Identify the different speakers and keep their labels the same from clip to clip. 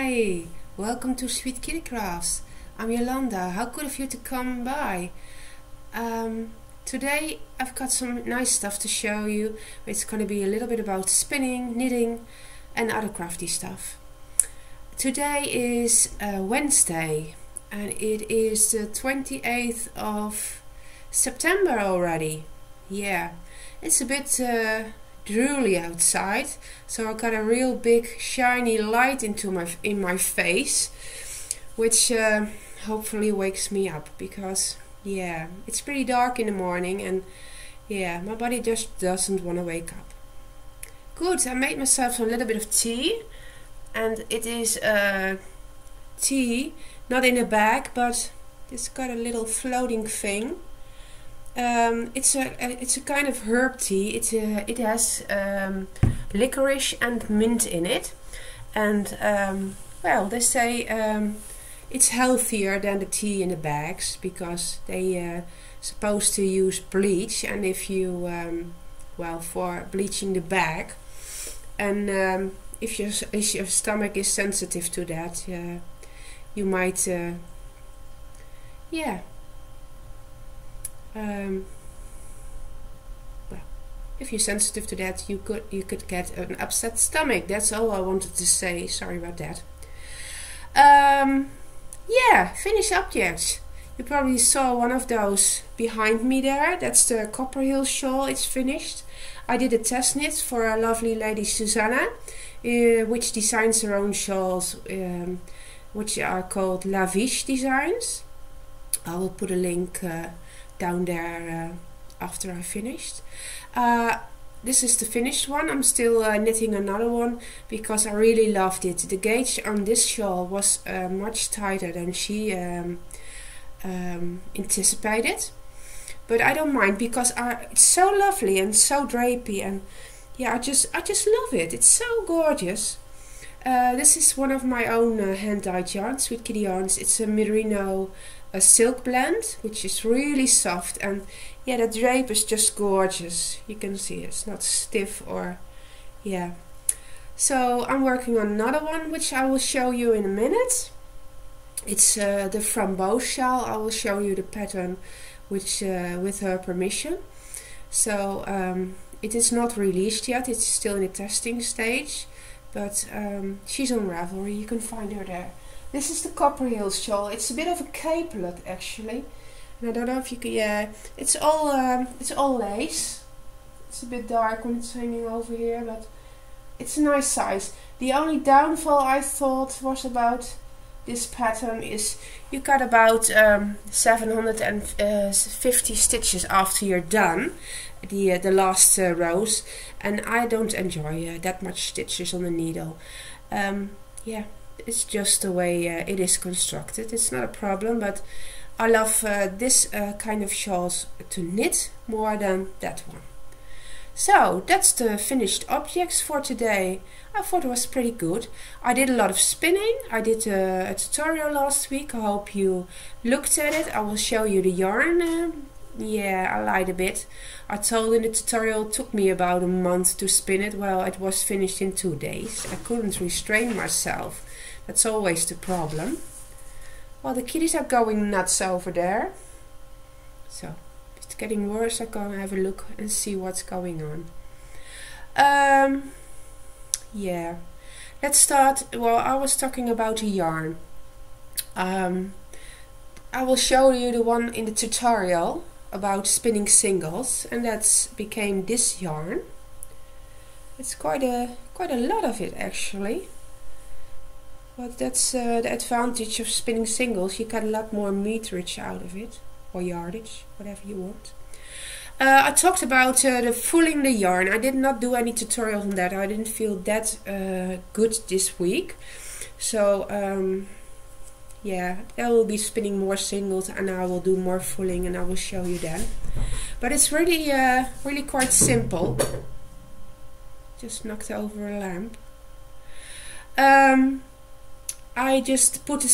Speaker 1: Hi, welcome to sweetkittycrafts. I'm Yolanda. How good of you to come by. Today I've got some nice stuff to show you. It's going to be a little bit about spinning, knitting and other crafty stuff. Today is Wednesday and it is the 28th of September already. Yeah, it's a bit drooly outside, so I got a real big shiny light in my face, which hopefully wakes me up, because yeah, it's pretty dark in the morning and yeah, my body just doesn't want to wake up. Good, I made myself a little bit of tea, and it is tea not in a bag, but it's got a little floating thing. It's a kind of herb tea. It has licorice and mint in it, and well, they say it's healthier than the tea in the bags, because they supposed to use bleach, and if you well, for bleaching the bag, and if your stomach is sensitive to that, you might yeah. Well, if you're sensitive to that, you could get an upset stomach. That's all I wanted to say. Sorry about that. Yeah, finished objects. You probably saw one of those behind me there. That's the Copperhill shawl. It's finished. I did a test knit for a lovely lady, Susanna, which designs her own shawls, which are called Lavish designs. I will put a link down there after I finished. This is the finished one. I'm still knitting another one because I really loved it. The gauge on this shawl was much tighter than she anticipated, but I don't mind, because it's so lovely and so drapey, and yeah, I just love it. It's so gorgeous. This is one of my own hand-dyed yarns, Sweet Kitty yarns. It's a merino silk blend, which is really soft, and yeah, the drape is just gorgeous. You can see it's not stiff, or yeah. So I'm working on another one, which I will show you in a minute. It's the framboise shawl. I will show you the pattern, which with her permission. So it is not released yet. It's still in the testing stage, but she's on Ravelry. You can find her there. This is the Copperhill shawl. It's a bit of a capelet actually, and I don't know if you can. Yeah, it's all lace. It's a bit dark when it's hanging over here, but it's a nice size. The only downfall I thought was about this pattern is you got about 750 stitches after you're done, the last rows, and I don't enjoy that much stitches on the needle. Yeah. It's just the way it is constructed. It's not a problem, but I love this kind of shawls to knit more than that one. So that's the finished objects for today. I thought it was pretty good. I did a lot of spinning. I did a tutorial last week. I hope you looked at it. I will show you the yarn. Yeah, I lied a bit. I told in the tutorial it took me about a month to spin it. Well, it was finished in 2 days. I couldn't restrain myself. That's always the problem. Well, the kitties are going nuts over there. So, it's getting worse. I'm going to have a look and see what's going on. Yeah. Let's start. Well, I was talking about a yarn. I will show you the one in the tutorial about spinning singles, and that's became this yarn. It's quite a lot of it actually. But that's the advantage of spinning singles. You get a lot more meterage out of it, or yardage, whatever you want. I talked about the fulling the yarn. I did not do any tutorials on that. I didn't feel that good this week. So yeah, I will be spinning more singles, and I will do more fulling, and I will show you then. But it's really really quite simple. Just knocked over a lamp. I just put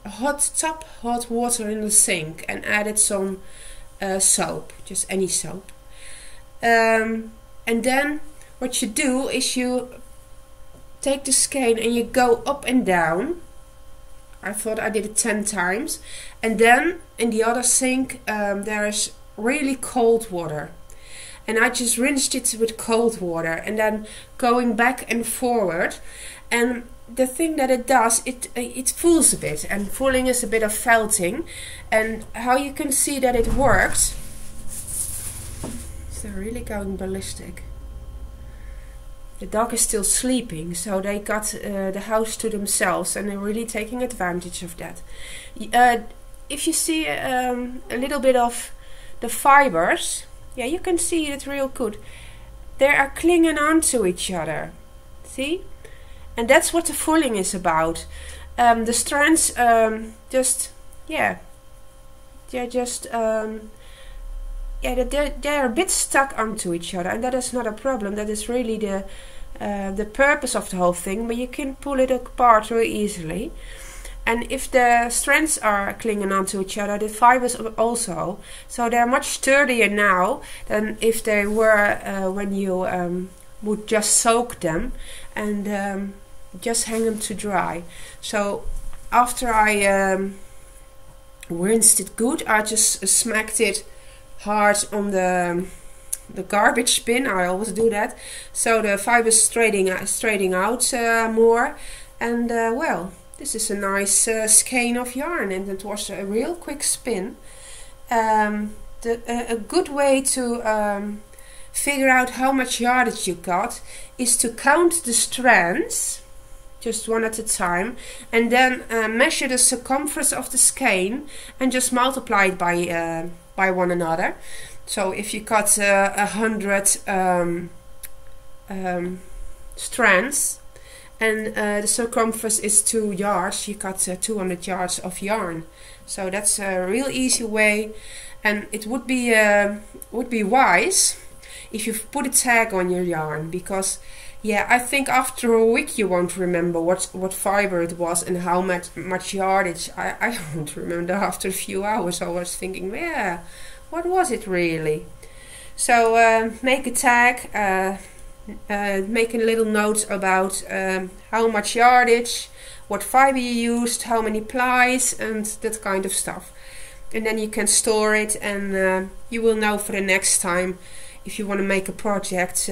Speaker 1: hot water in the sink and added some soap, just any soap. And then what you do is you take the skein and you go up and down. I thought I did it 10 times. And then in the other sink there is really cold water. And I just rinsed it with cold water and then going back and forward. And the thing that it does, it fools a bit. And fooling is a bit of felting. And how you can see that it works. They're really going ballistic. The dog is still sleeping, so they got the house to themselves and they're really taking advantage of that. If you see a little bit of the fibers, yeah, you can see it real good. They are clinging on to each other. See? And that's what the fooling is about. The strands they're a bit stuck onto each other, and that is not a problem. That is really the purpose of the whole thing, but you can pull it apart very easily. And if the strands are clinging onto each other, the fibers also, so they're much sturdier now than if they were when you would just soak them and just hang them to dry. So after I rinsed it good, I just smacked it hard on the garbage bin. I always do that, so the fibers straightening out more. And well, this is a nice skein of yarn, and it was a real quick spin. A good way to figure out how much yardage you got is to count the strands, just one at a time, and then measure the circumference of the skein and just multiply it by one another. So if you cut 100 strands and the circumference is 2 yards, you cut 200 yards of yarn. So that's a real easy way, and it would be wise if you put a tag on your yarn, because yeah, I think after a week you won't remember what fiber it was and how much yardage. I don't remember after a few hours. I was thinking, yeah, what was it really? So make a tag, make a little note about how much yardage, what fiber you used, how many plies, and that kind of stuff. And then you can store it, and you will know for the next time if you want to make a project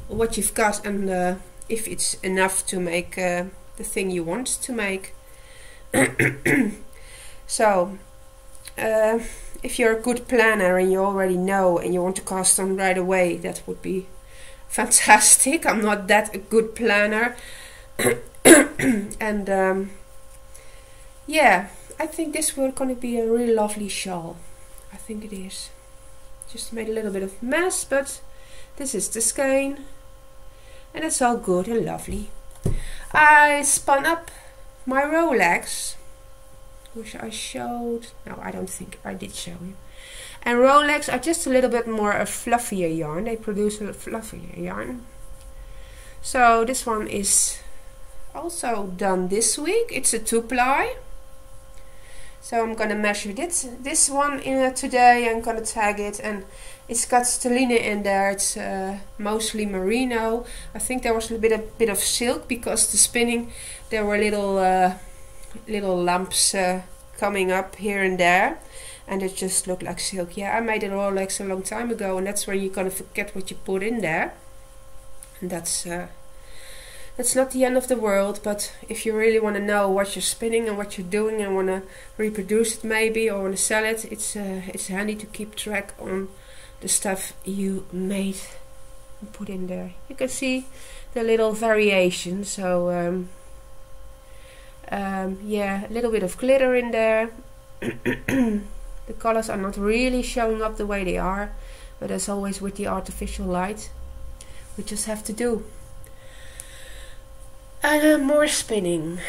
Speaker 1: what you've got, and if it's enough to make the thing you want to make. So if you're a good planner and you already know and you want to cast on right away, that would be fantastic. I'm not that a good planner. And yeah, I think this will going to be a really lovely shawl. I think it is. Just made a little bit of mess, but this is the skein. And it's all good and lovely. I spun up my Rolex, which I showed. No, I don't think I did show you. And Rolex are just a little bit more a fluffier yarn. They produce a fluffier yarn. So this one is also done this week. It's a 2-ply. So I'm gonna measure this one in today. I'm gonna tag it, and it's got stelline in there. It's mostly merino. I think there was a bit of silk, because the spinning there were little lumps coming up here and there, and it just looked like silk. Yeah, I made a Rolex a long time ago, and that's when you're gonna forget what you put in there. And that's not the end of the world, but if you really want to know what you're spinning and what you're doing and want to reproduce it maybe, or want to sell it, it's handy to keep track on the stuff you made and put in there. You can see the little variation. So yeah, a little bit of glitter in there. The colors are not really showing up the way they are, but as always with the artificial light, we just have to do. More spinning.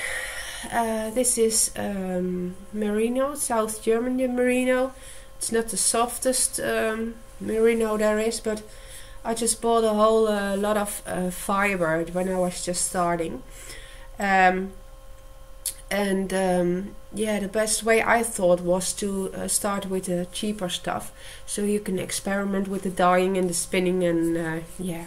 Speaker 1: This is merino, South German merino. It's not the softest merino there is, but I just bought a whole lot of fiber when I was just starting. Yeah, the best way I thought was to start with the cheaper stuff, so you can experiment with the dyeing and the spinning, and yeah,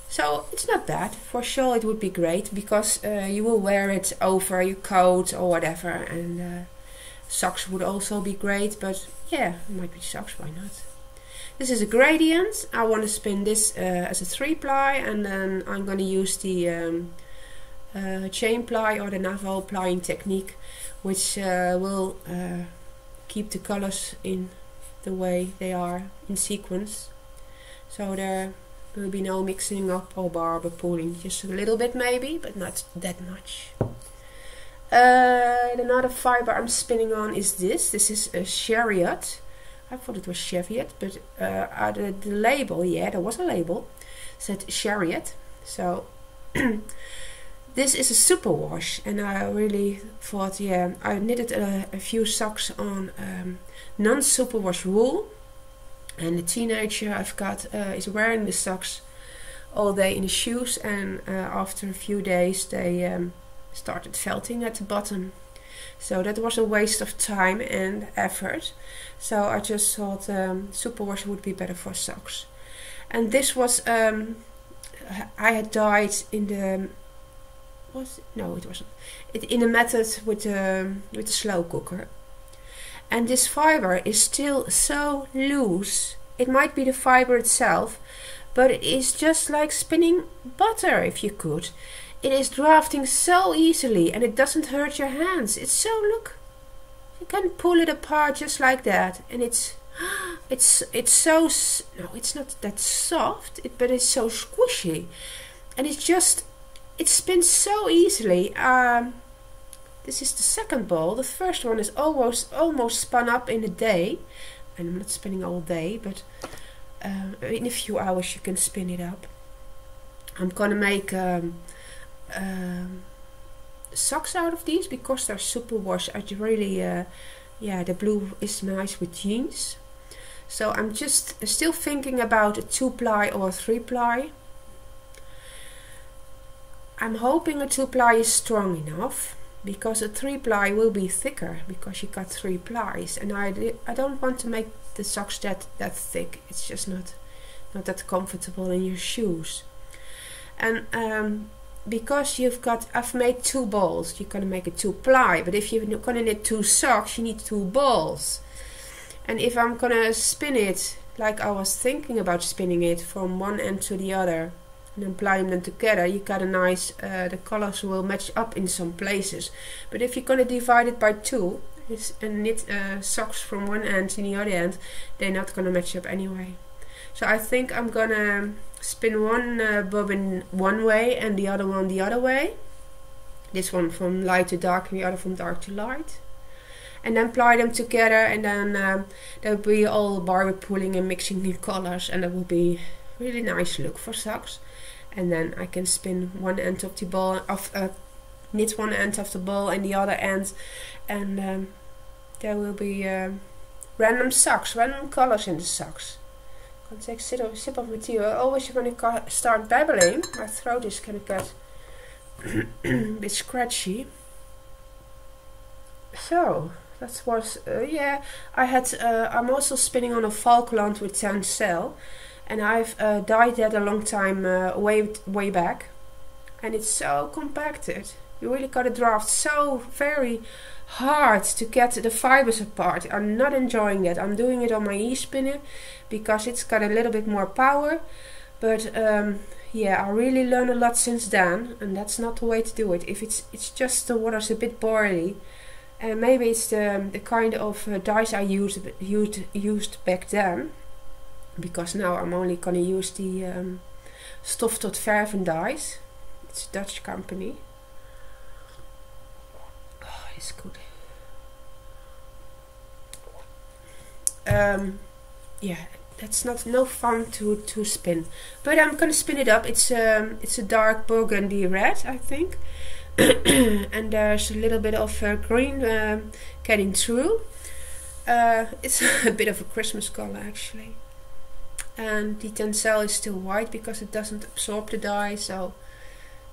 Speaker 1: So it's not bad. For sure it would be great, because you will wear it over your coat or whatever, and socks would also be great, but yeah, it might be socks, why not? This is a gradient. I want to spin this as a 3-ply, and then I'm going to use the chain ply or the naval plying technique, which will keep the colors in the way they are in sequence. So there will be no mixing up or barber pulling, just a little bit maybe, but not that much. Another fiber I'm spinning on is this. This is a chariot. I thought it was Cheviot, but the label, yeah, there was a label, said chariot. So this is a superwash, and I really thought, yeah, I knitted a few socks on non-superwash wool, and the teenager I've got is wearing the socks all day in the shoes, and after a few days they started felting at the bottom. So that was a waste of time and effort. So I just thought superwash would be better for socks. And this was I had dyed in the no, it wasn't. In a method with the slow cooker. And this fiber is still so loose. It might be the fiber itself, but it is just like spinning butter if you could. It is drafting so easily, and it doesn't hurt your hands. It's so, look, you can pull it apart just like that, and it's so, no, it's not that soft, but it's so squishy, and it's just, it spins so easily. This is the second ball. The first one is almost spun up in a day, and I'm not spinning all day, but in a few hours you can spin it up. I'm gonna make socks out of these because they're superwash. I really, yeah, the blue is nice with jeans. So I'm just still thinking about a 2-ply or a 3-ply. I'm hoping a 2-ply is strong enough, because a 3-ply will be thicker because you got 3 plies, and I don't want to make the socks that thick. It's just not that comfortable in your shoes. And because I've made 2 balls, you're gonna make a 2-ply, but if you're gonna knit 2 socks, you need 2 balls. And if I'm gonna spin it like I was thinking about spinning it from one end to the other, and then plying them together, you got a nice, the colors will match up in some places. But if you're gonna divide it by 2 and knit socks from one end to the other end, they're not gonna match up anyway. So I think I'm gonna spin one bobbin one way and the other one the other way. This one from light to dark and the other from dark to light. And then ply them together, and then there will be all barber pulling and mixing new colors, and that will be really nice look for socks. And then I can spin one end of the ball, knit one end of the ball and the other end, and there will be random socks, random colors in the socks. I'm going to take a sip of my tea. I always when I start babbling, my throat is going to get a bit scratchy. So that was yeah. I'm also spinning on a Falkland with tencel. And I've dyed that a long time way back, and it's so compacted. You really got to draft so very hard to get the fibers apart. I'm not enjoying that. I'm doing it on my e-spinner because it's got a little bit more power, but yeah, I really learned a lot since then, and that's not the way to do it. If it's just the water's a bit boily, and maybe it's the kind of dyes I used back then. Because now I'm only going to use the Stof tot Verven dyes. It's a Dutch company. Oh, it's good. Yeah, that's no fun to spin. But I'm going to spin it up. It's a dark burgundy red, I think. And there's a little bit of green getting through. It's a bit of a Christmas color actually. And the tencel is still white because it doesn't absorb the dye. So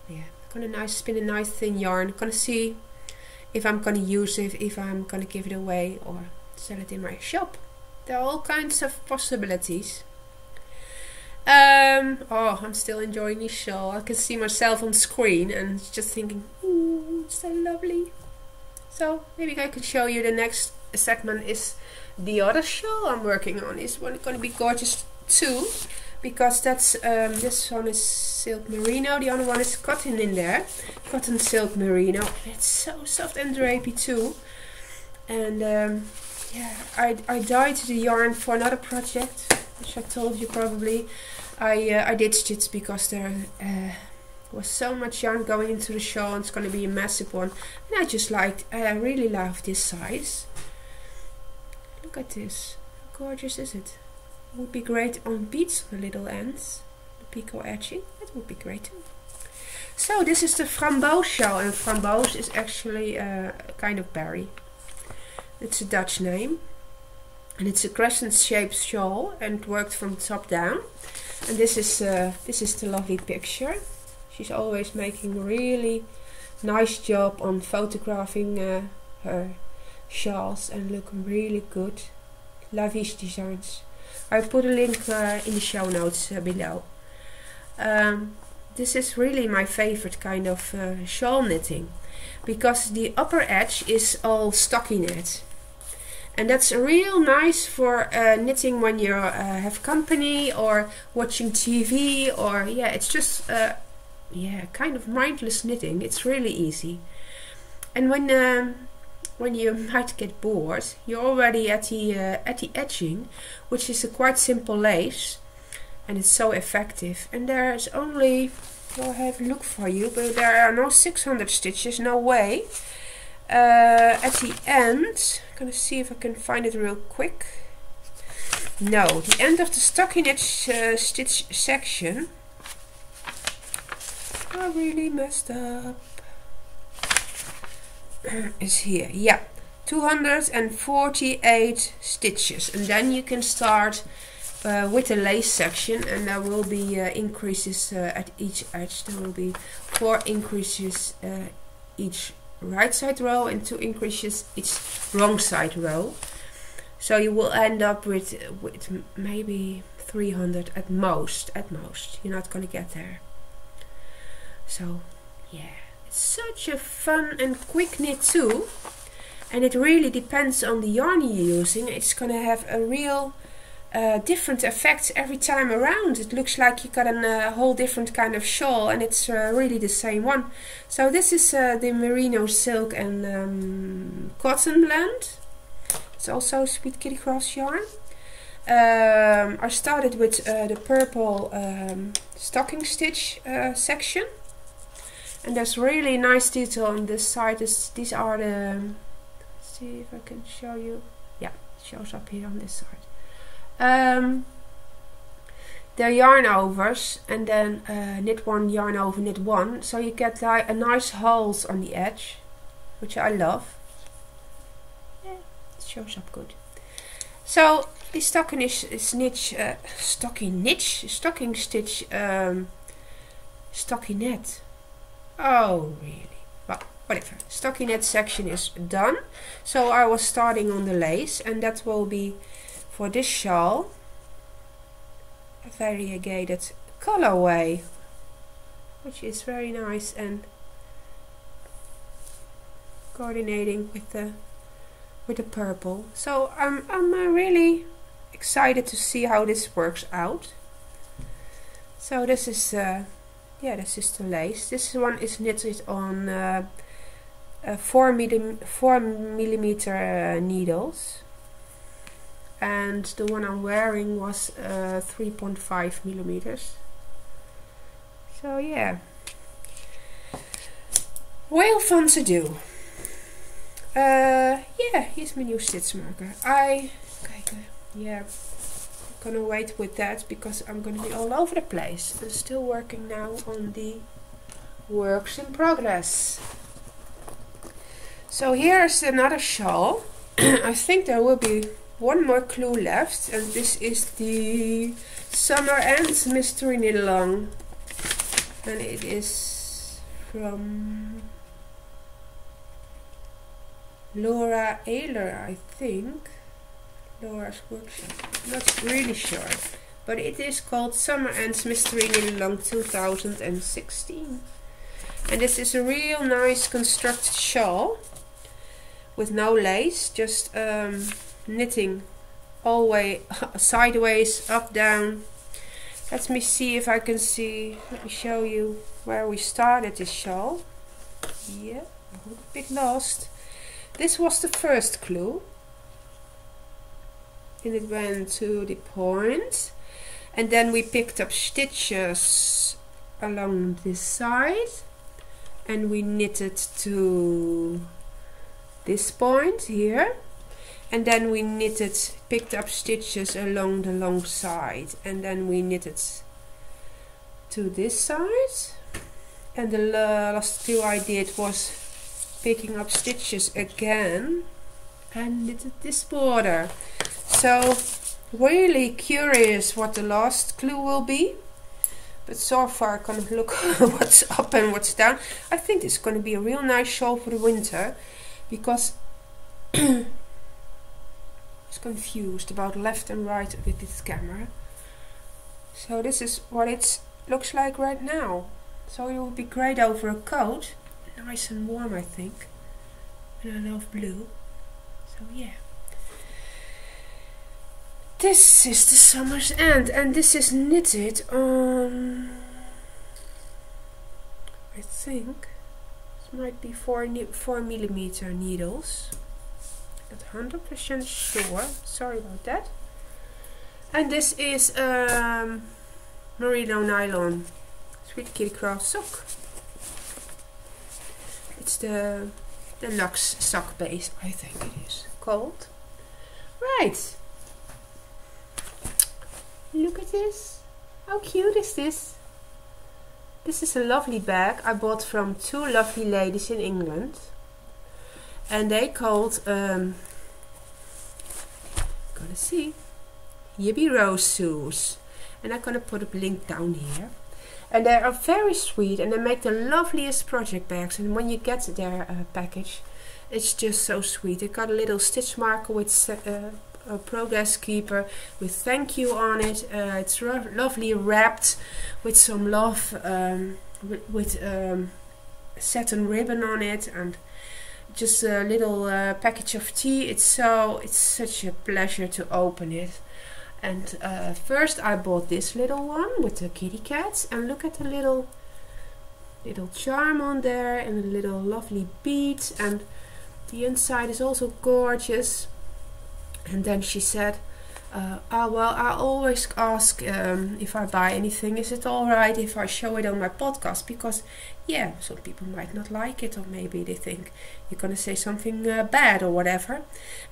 Speaker 1: yeah, I'm gonna spin a nice thin yarn. I'm gonna see if I'm gonna use it, if I'm gonna give it away or sell it in my shop. There are all kinds of possibilities. Oh, I'm still enjoying this shawl. I can see myself on screen and just thinking, ooh, it's so lovely. So maybe I can show you the next segment is the other shawl I'm working on. It's going to be gorgeous too, because that's this one is silk merino, the other one is cotton in there, cotton silk merino. It's so soft and drapey too. And yeah, I dyed the yarn for another project, which I told you probably. I ditched it because there was so much yarn going into the shawl and it's going to be a massive one. And I just I really love this size. Look at this. How gorgeous is it? It would be great on beads on the little ends. The picot edging. That would be great too. So this is the framboos shawl, and framboos is actually a kind of berry. It's a Dutch name. And it's a crescent shaped shawl and worked from top down. And this is the lovely picture. She's always making a really nice job on photographing her shawls and look really good. Lavish designs. I put a link in the show notes below. This is really my favorite kind of shawl knitting, because the upper edge is all stockinette. And that's real nice for knitting when you have company or watching TV, or yeah, it's just yeah, kind of mindless knitting. It's really easy. And when you might get bored, you're already at the edging, which is a quite simple lace, and it's so effective. And there's only, I'll have a look for you, but there are no 600 stitches, no way. At the end, I'm gonna see if I can find it real quick. No, the end of the stockinette stitch section. I really messed up. Is here, yeah, 248 stitches, and then you can start with the lace section, and there will be increases at each edge. There will be 4 increases each right side row and 2 increases each wrong side row. So you will end up with maybe 300 at most. You're not going to get there. So yeah, it's such a fun and quick knit too, and it really depends on the yarn you're using. It's going to have a real different effect every time around. It looks like you got a whole different kind of shawl, and it's really the same one. So this is the merino silk and cotton blend. It's also sweetkittycrafts yarn. I started with the purple stocking stitch section, and there's really nice detail on this side. These are the, let's see if I can show you. Yeah, it shows up here on this side. They're yarn overs, and then knit one, yarn over, knit one, so you get like a nice holes on the edge, which I love. Yeah, it shows up good. So the stocking stitch stockinette. Oh really? Well, whatever. Stockinette section is done. So I was starting on the lace, and that will be for this shawl a variegated colorway, which is very nice and coordinating with the purple. So I'm really excited to see how this works out. So this is yeah, this is the lace. This one is knitted on 4 millimeter needles. And the one I'm wearing was 3.5 millimeters. So yeah, real fun to do. Yeah, here's my new stitch marker. Yeah, I'm gonna wait with that because I'm gonna be all over the place. I'm still working now on the works in progress. So here's another shawl. I think there will be one more clue left, and this is the Summer Ends Mystery Knit Along, and it is from Laura Ayler, I think. Laura's workshop. Not really sure, but it is called Summer Ends Mystery Knit Along 2016. And this is a real nice constructed shawl with no lace, just knitting all way sideways, up, down. Let me see if I can see. Let me show you where we started this shawl. Yeah, I'm a bit lost. This was the first clue, and it went to the point, and then we picked up stitches along this side, and we knitted to this point here, and then we picked up stitches along the long side, and then we knitted to this side, and the last two I did was picking up stitches again and knitted this border. So really curious what the last clue will be, but so far I kind of look what's up and what's down. I think it's going to be a real nice shawl for the winter, because I was confused about left and right with this camera. So this is what it looks like right now. So it would be great over a coat, nice and warm, I think. And I love blue, so yeah. This is the Summer's End, and this is knitted on, I think, this might be 4mm needles. Not 100% sure, sorry about that. And this is merino nylon sweetkittycrafts sock. It's the deluxe sock base, I think it is called. Right. Look at this. How cute is this? This is a lovely bag I bought from two lovely ladies in England. And they called, gonna see, Yippee Rose Shoes. And I'm gonna put a link down here. And they are very sweet, and they make the loveliest project bags. And when you get their package, it's just so sweet. It got a little stitch marker with a progress keeper with thank you on it. It's lovely wrapped with some love, with satin ribbon on it, and just a little package of tea. It's such a pleasure to open it. And first I bought this little one with the kitty cats, and look at the little charm on there, and a little lovely beads, and the inside is also gorgeous. And then she said, well, I always ask if I buy anything, is it alright if I show it on my podcast? Because yeah, some people might not like it, or maybe they think you're gonna say something bad or whatever.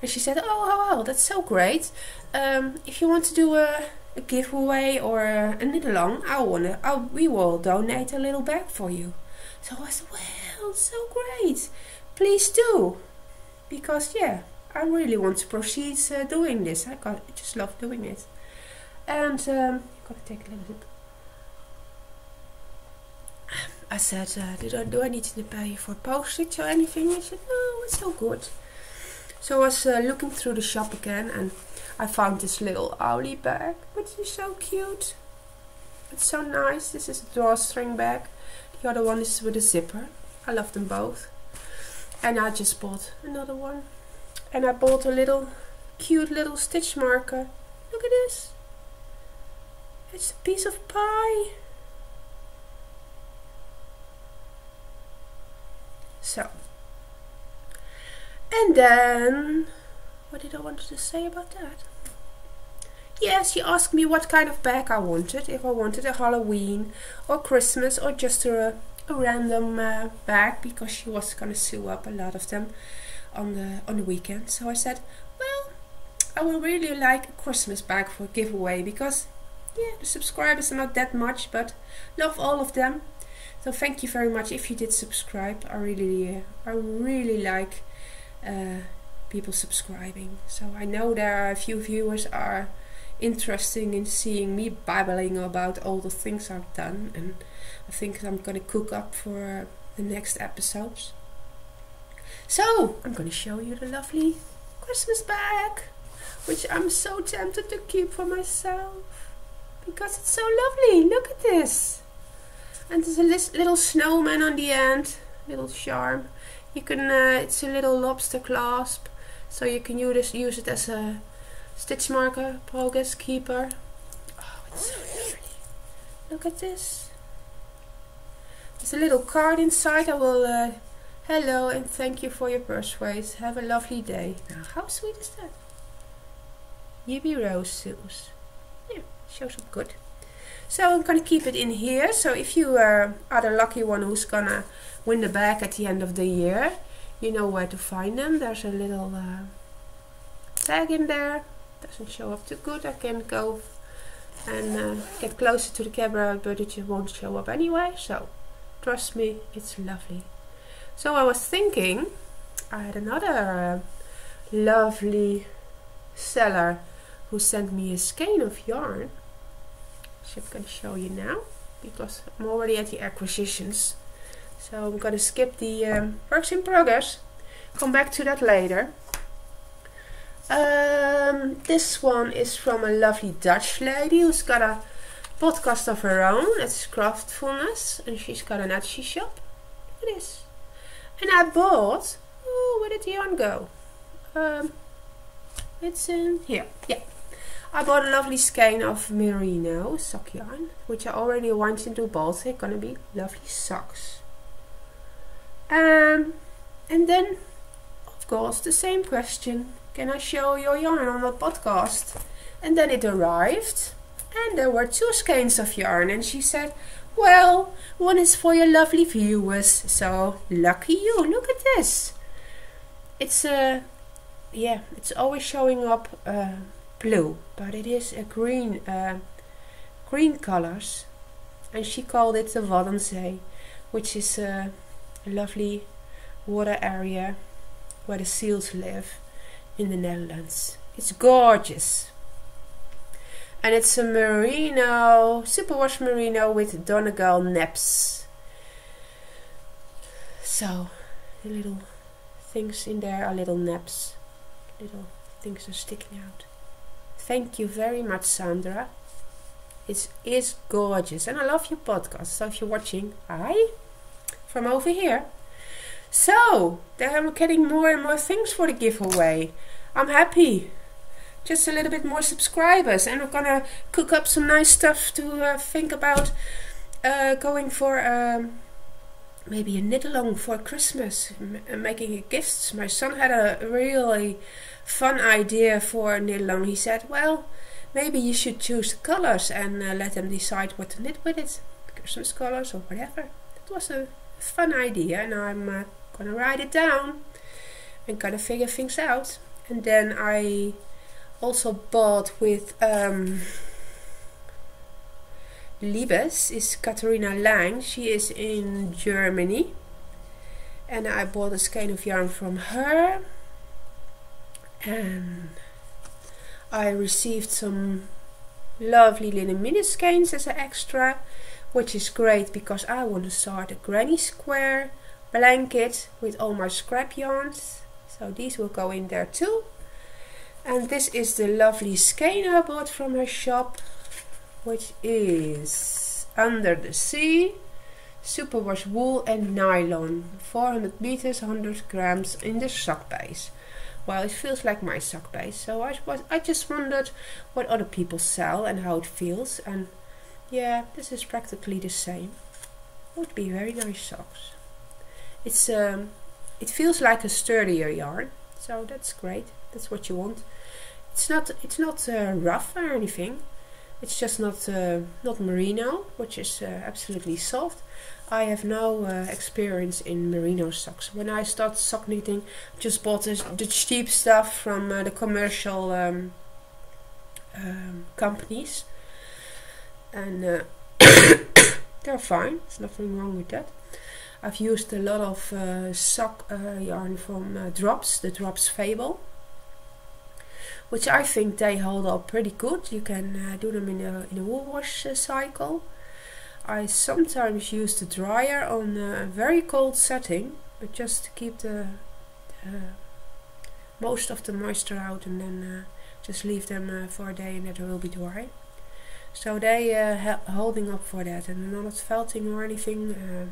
Speaker 1: And she said, oh well, that's so great. If you want to do a giveaway or a knit along, we will donate a little bag for you. So I said, well, so great, please do, because yeah, I really want to proceed doing this. I just love doing it. And gotta take a little sip. I said, do I need to pay for postage or anything? He said, no, it's all good. So I was looking through the shop again, and I found this little owlie bag, which is so cute. It's so nice. This is a drawstring bag. The other one is with a zipper. I love them both. And I just bought another one. And I bought a cute little stitch marker. Look at this. It's a piece of pie. So. And then, what did I want to say about that? Yes, she asked me what kind of bag I wanted. If I wanted a Halloween or Christmas or just a random bag, because she was going to sew up a lot of them on the weekend. So I said, well, I would really like a Christmas bag for a giveaway, because yeah, the subscribers are not that much, but love all of them. So thank you very much if you did subscribe. I really like people subscribing. So I know there are a few viewers are interested in seeing me babbling about all the things I've done, and I think I'm gonna cook up for the next episodes. So I'm gonna show you the lovely Christmas bag, which I'm so tempted to keep for myself. because it's so lovely. Look at this. And there's a little snowman on the end, little charm. You can, it's a little lobster clasp, so you can use it as a stitch marker, progress keeper. Oh, it's so lovely. Look at this. There's a little card inside. I will, hello and thank you for your persuade. Have a lovely day. Now, how sweet is that? Yippee rose shoes. Yeah, shows up good. So I'm gonna keep it in here. So if you are the lucky one who's gonna win the bag at the end of the year, you know where to find them. There's a little tag in there. Doesn't show up too good. I can go and get closer to the camera, but it won't show up anyway. So trust me, it's lovely. So I was thinking, I had another lovely seller who sent me a skein of yarn. So I'm going to show you now, because I'm already at the acquisitions. So I'm going to skip the works in progress. Come back to that later. This one is from a lovely Dutch lady who's got a podcast of her own. It's Craftfulness, and she's got an Etsy shop. Look at this. And I bought, oh, where did the yarn go? It's in here. Yeah. I bought a lovely skein of merino sock yarn, which I already went into balls. They're gonna be lovely socks. And then, of course, the same question: can I show your yarn on the podcast? And then it arrived, and there were 2 skeins of yarn, and she said, well, one is for your lovely viewers, so lucky you. Look at this. It's yeah, it's always showing up blue, but it is a green colors, and she called it the Waddenzee, which is a lovely water area where the seals live in the Netherlands. It's gorgeous, and it's a merino, superwash merino with Donegal naps. So the little things in there are little naps, little things are sticking out. Thank you very much, Sandra. It is gorgeous, and I love your podcast. So if you're watching, hi from over here. So I'm getting more and more things for the giveaway. I'm happy. Just a little bit more subscribers, and we're gonna cook up some nice stuff to think about going for maybe a knit along for Christmas, making gifts. My son had a really fun idea for a knit along. He said, well, maybe you should choose the colors and let them decide what to knit with it, Christmas colors or whatever. It was a fun idea, and I'm gonna write it down and kind of figure things out. And then I also bought with Liebes is Katharina Lang. She is in Germany, and I bought a skein of yarn from her, and I received some lovely linen mini skeins as an extra, which is great because I want to start a granny square blanket with all my scrap yarns, so these will go in there too. And this is the lovely skein I bought from her shop, which is Under the Sea, superwash wool and nylon, 400 meters, 100 grams in the sock base. Well, it feels like my sock base, so I just wondered what other people sell and how it feels, and yeah, this is practically the same. Would be very nice socks. It's it feels like a sturdier yarn, so that's great. That's what you want. It's not rough or anything. It's just not merino, which is absolutely soft. I have no experience in merino socks. When I start sock knitting, just bought the cheap stuff from the commercial companies, and they're fine. There's nothing wrong with that. I've used a lot of sock yarn from Drops, the Drops Fable, which I think they hold up pretty good. You can do them in a wool wash cycle. I sometimes use the dryer on a very cold setting, but just to keep the most of the moisture out, and then just leave them for a day and it will be dry. So they holding up for that, and I'm not felting or anything.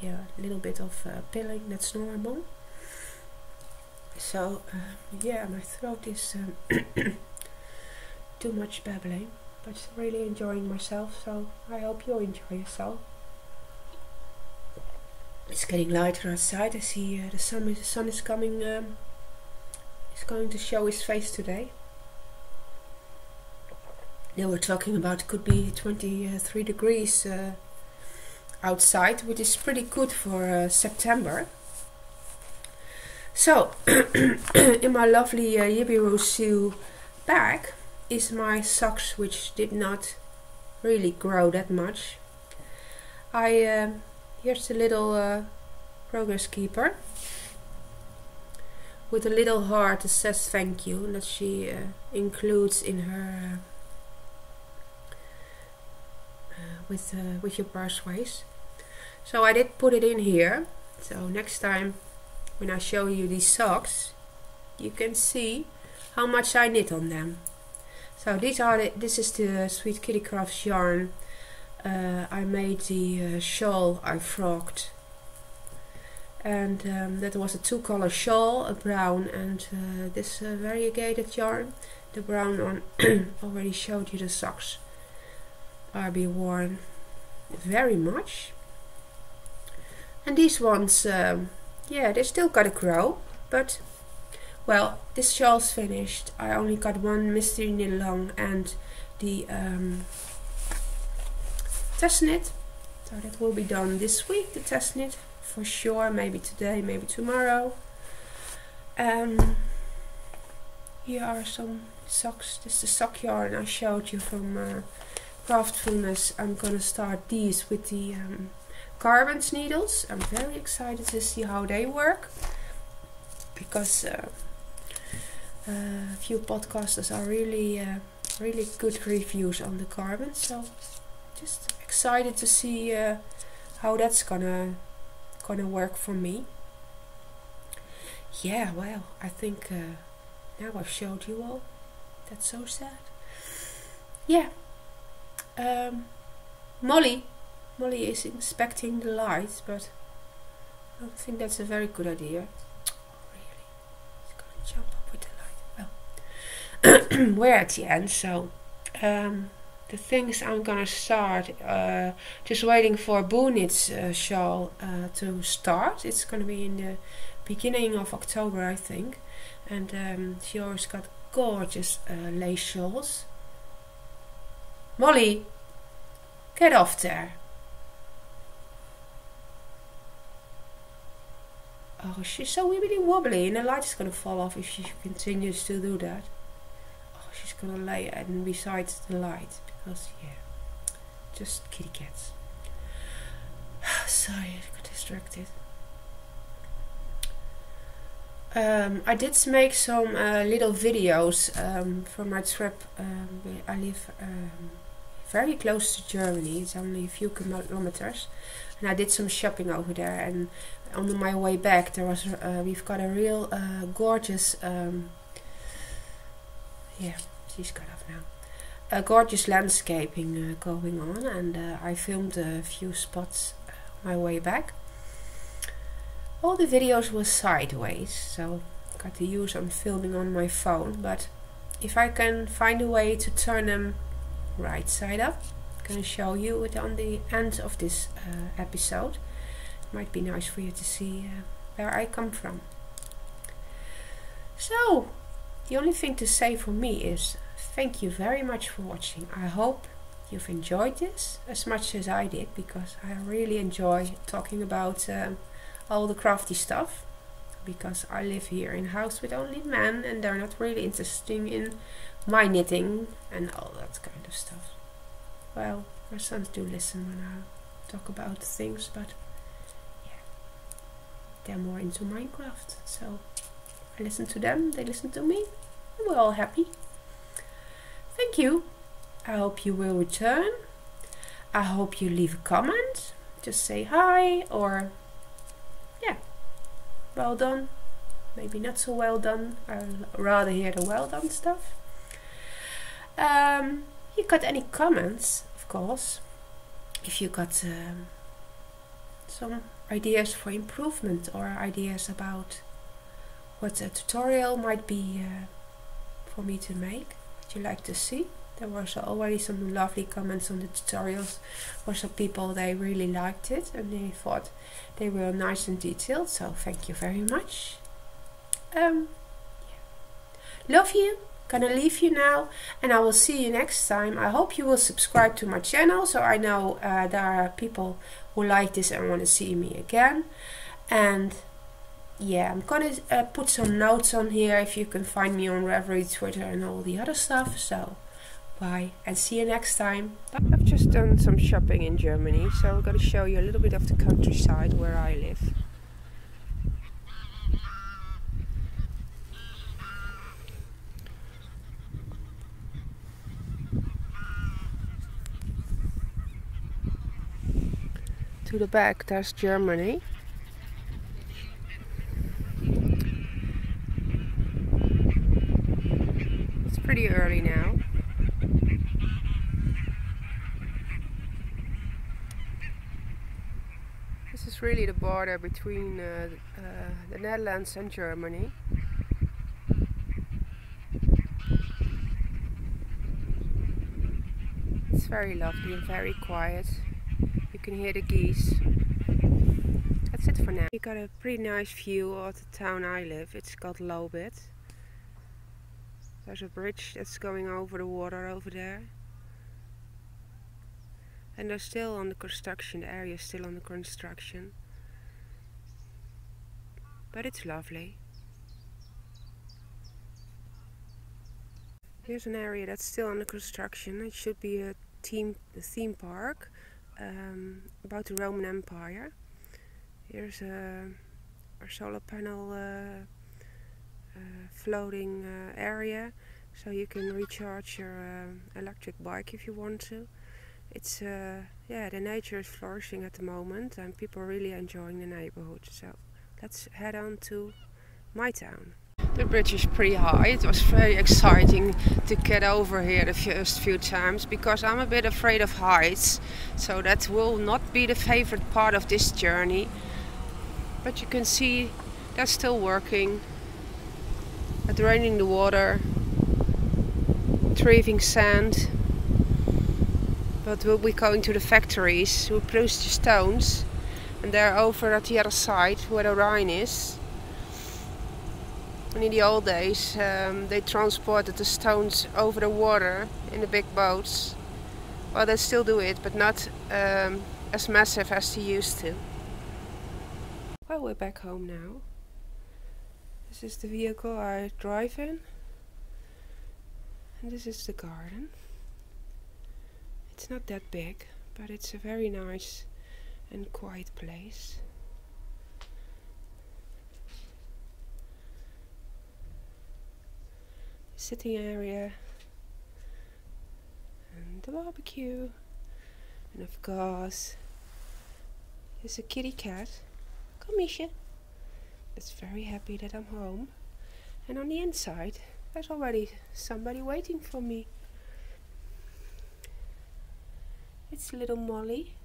Speaker 1: Yeah, a little bit of pilling, that's normal. So yeah, my throat is too much babbling, but really enjoying myself, so I hope you enjoy yourself. It's getting lighter outside. I see the sun is coming, is going to show his face today. They were talking about it could be 23 degrees outside, which is pretty good for September. So in my lovely Yibiru shoe bag is my socks, which did not really grow that much. Here's the little progress keeper with a little heart that says thank you, that she includes in her with your purseways. So I did put it in here, so next time when I show you these socks, you can see how much I knit on them. So this is the sweetkittycrafts yarn. I made the shawl I frogged, and that was a 2-color shawl, a brown and this variegated yarn. The brown one already showed you. The socks are being worn very much, and these ones, yeah, they still gotta grow, but well, this shawl's finished. I only got one mystery knit along and the test knit, so that will be done this week, the test knit for sure, maybe today, maybe tomorrow. Here are some socks. This is the sock yarn I showed you from Craftfulness. I'm gonna start these with the carbons needles. I'm very excited to see how they work, because a few podcasters are really good reviews on the carbon, so just excited to see how that's gonna work for me. Yeah, well, I think now I've showed you all. That's so sad. Yeah. Molly is inspecting the lights, but I don't think that's a very good idea. Really, it's gonna jump up with the light. Well, we're at the end, so the things I'm gonna start, just waiting for Boo Knit's shawl to start. It's gonna be in the beginning of October, I think, and she always got gorgeous lace shawls. Molly, get off there. Oh, she's so wibbly wobbly, and the light is gonna fall off if she continues to do that. Oh, she's gonna lay and beside the light, because yeah, just kitty cats. Sorry, I got distracted. I did make some little videos from my trip. I live very close to Germany. It's only a few kilometers, and I did some shopping over there. And on my way back, there was we've got a real gorgeous. Yeah, she's cut off now. A gorgeous landscaping going on, and I filmed a few spots on my way back. All the videos were sideways, so I got to use them filming on my phone, but if I can find a way to turn them right side up, I'm going to show you it on the end of this episode. It might be nice for you to see where I come from. So, the only thing to say for me is thank you very much for watching. I hope you've enjoyed this as much as I did, because I really enjoy talking about all the crafty stuff, because I live here in a house with only men, and they're not really interested in my knitting and all that kind of stuff. Well, my sons do listen when I talk about things, but yeah, they're more into Minecraft, so I listen to them, they listen to me, and we're all happy. Thank you. I hope you will return. I hope you leave a comment, just say hi, or yeah, well done, maybe not so well done. I'd rather hear the well done stuff. You got any comments, of course, if you got some ideas for improvement or ideas about what a tutorial might be for me to make, what you like to see. There was already some lovely comments on the tutorials for some people. They really liked it and they thought they were nice and detailed, so thank you very much. Love you. Gonna leave you now, and I will see you next time. I hope you will subscribe to my channel, so I know there are people who like this and want to see me again. And yeah, I'm gonna put some notes on here if you can find me on Ravelry, Twitter and all the other stuff. So bye and see you next time. I've just done some shopping in Germany, so I'm gonna show you a little bit of the countryside where I live. To the back there's Germany. It's pretty early now. This is really the border between the Netherlands and Germany. It's very lovely and very quiet. You can hear the geese. That's it for now. You got a pretty nice view of the town I live. It's called Lobit. There's a bridge that's going over the water over there. And they're still on the construction. The area is still on the construction. But it's lovely. Here's an area that's still under construction. It should be a theme park about the Roman Empire. Here's a solar panel floating area, so you can recharge your electric bike if you want to. It's yeah, the nature is flourishing at the moment and people are really enjoying the neighborhood. So let's head on to my town. The bridge is pretty high. It was very exciting to get over here the first few times because I'm a bit afraid of heights, so that will not be the favorite part of this journey. But you can see they're still working, draining the water, retrieving sand. But we'll be going to the factories who produce the stones, and they're over at the other side where the Rhine is. And in the old days they transported the stones over the water in the big boats. Well, they still do it, but not as massive as they used to. Well, we're back home now. This is the vehicle I drive in. And this is the garden. It's not that big, but it's a very nice and quiet place. Sitting area and the barbecue, and of course there's a kitty cat. Come, Misha. That's very happy that I'm home. And on the inside there's already somebody waiting for me. It's little Molly.